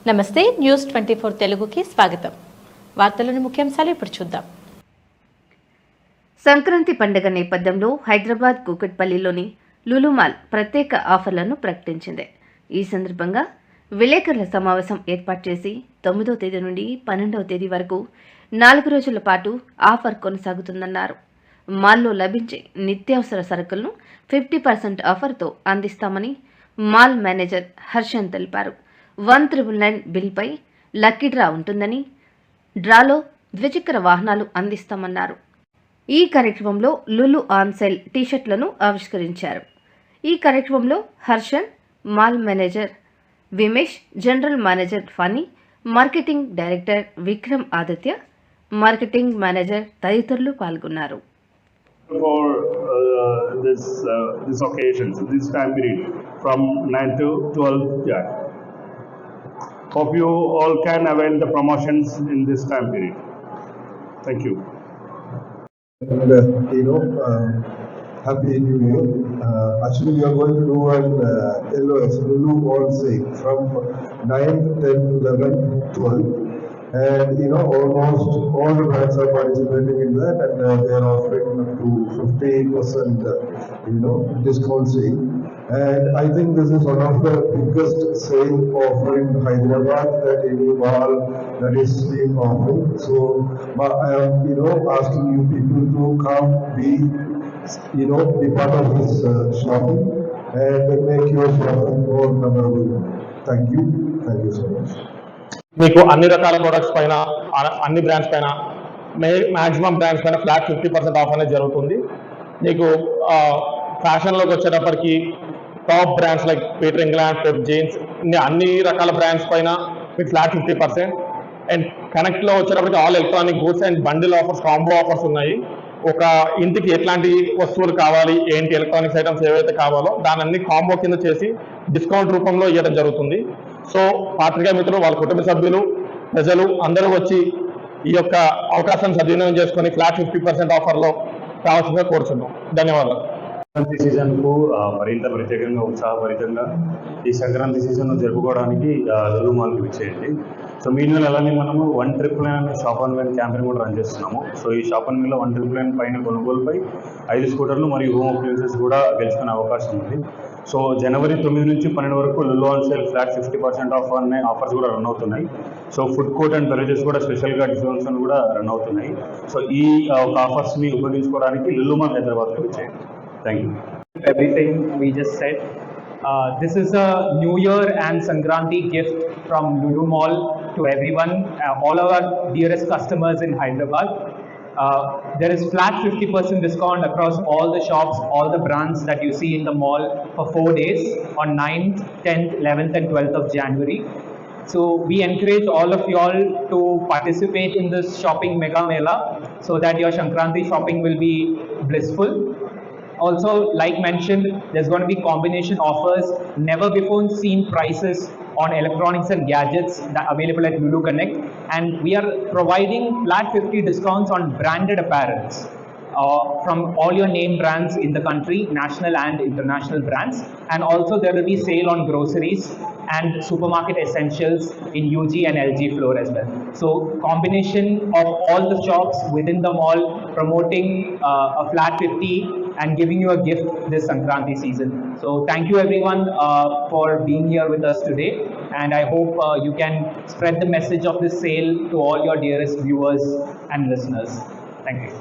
నమస్తే న్యూస్ 24 తెలుగుకి స్వాగతం. వార్తలోని ముఖ్యాంశాలు ఇప్పుడు చూద్దాం. సంక్రాంతి పండుగ నేపథ్యంలో హైదరాబాద్ కూకట్పల్లిలోని లులు మాల్ ప్రత్యేక ఆఫర్లను ప్రకటించింది. ఈ సందర్భంగా విలేకరుల సమావేశం ఏర్పాటు చేసి 9వ తేదీ నుండి 12వ తేదీ వరకు 4 రోజుల పాటు ఆఫర్ కొనసాగుతుందన్నారు. మాల్లో లభించే నిత్యావసర సరుకులను 50% ఆఫర్తో అందిస్తామని మాల్ మేనేజర్ హర్షన్ తెలిపారు. 1999 బిల్పై లక్కీ డ్రా ఉంటుందని, డ్రాలో ద్విచక్ర వాహనాలు అందిస్తామన్నారు. ఈ కార్యక్రమంలో లులు ఆన్ సేల్ టీషర్ట్లను ఆవిష్కరించారు. ఈ కార్యక్రమంలో Harshan, mall manager Vimesh, general manager Phani, marketing director Vikram Aditya, marketing manager తదితరులు పాల్గొన్నారు. For this occasion, this time period from 9 to 12 Jan. Hope you all can avail the promotions in this time period. Thank you. And, Happy New Year. Actually, we are going to do an LOS, Lulu All Sale from 9, 10, 11, 12. And almost all the brands are participating in that, and they are offering up to 50% discount sale. And I think this is one of the biggest sale offer in Hyderabad that any mall that is being offered. So I am asking you people to come be part of this shopping and make your shopping more memorable. Thank you so much. మీకు అన్ని రకాల products పైన అన్ని brands పైన maximum brands పైన flat 50% off అనేది జరుగుతుంది. మీకు ఫ్యాషన్లోకి వచ్చేటప్పటికి top brands like Peter England, Pepe jeans, అన్ని రకాల బ్రాండ్స్ పైన మీకు ఫ్లాట్ 50%. అండ్ కనెక్ట్లో వచ్చేటప్పటికి all electronic goods and bundle offers, combo offers ఉన్నాయి. ఒక ఇంటికి ఎట్లాంటి వస్తువులు కావాలి, ఏంటి ఎలక్ట్రానిక్స్ ఐటమ్స్ ఏవైతే కావాలో దాని అన్ని కాంబో కింద చేసి డిస్కౌంట్ రూపంలో ఇవ్వడం జరుగుతుంది. సో పాత్రికా మిత్రులు, వాళ్ళ కుటుంబ సభ్యులు, ప్రజలు అందరూ వచ్చి ఈ యొక్క అవకాశాన్ని సద్వినియోగం చేసుకుని ఫ్లాట్ 50% ఆఫర్లో కావాల్సిందిగా కోరుచున్నాం. ధన్యవాదాలు. సంక్రాంతి సీజన్కు మరింత ప్రత్యేకంగా ఉత్సాహభరితంగా ఈ సంక్రాంతి సీజన్ జరుపుకోవడానికి లులు మాల్కి విచ్చేయండి. సో మీ నెల అలానే మనము 199 అనే షాప్ ఆన్ వైన్ క్యాంపెయిన్ కూడా రన్ చేస్తున్నాము. సో ఈ షాప్ ఆన్ వైన్లో 199 పైన కొనుగోలుపై 5 స్కూటర్లు మరియు హోమ్ అప్లయన్సెస్ కూడా గెలుచుకునే అవకాశం ఉంది. సో జనవరి 9 నుంచి 12 వరకు Lulu on sale flat 50% of అనే ఆఫర్స్ కూడా రన్ అవుతున్నాయి. So food court and beverages కూడా స్పెషల్గా డిస్కౌంట్స్ కూడా రన్ అవుతున్నాయి. సో ఈ ఒక ఆఫర్స్ని ఉపయోగించుకోవడానికి లులు మాల్ హైదరాబాద్కి వచ్చేయండి. Thank you. Everything we just said. This is a New Year and Sankranti gift from Lulu Mall to everyone, all our dearest customers in Hyderabad. There is flat 50% discount across all the shops, all the brands that you see in the mall for 4 days on 9th, 10th, 11th and 12th of January. So we encourage all of you all to participate in this shopping mega mela so that your Sankranti shopping will be blissful. Also, like mentioned, there's going to be combination offers, never before seen prices on electronics and gadgets that are available at Lulu Connect, and we are providing flat 50 discounts on branded apparels from all your name brands in the country, national and international brands, and also there will be sale on groceries and supermarket essentials in UG and LG floor as well. So combination of all the shops within the mall promoting a flat 50 and giving you a gift this Sankranti season. So thank you everyone for being here with us today, and I hope you can spread the message of this sale to all your dearest viewers and listeners. Thank you.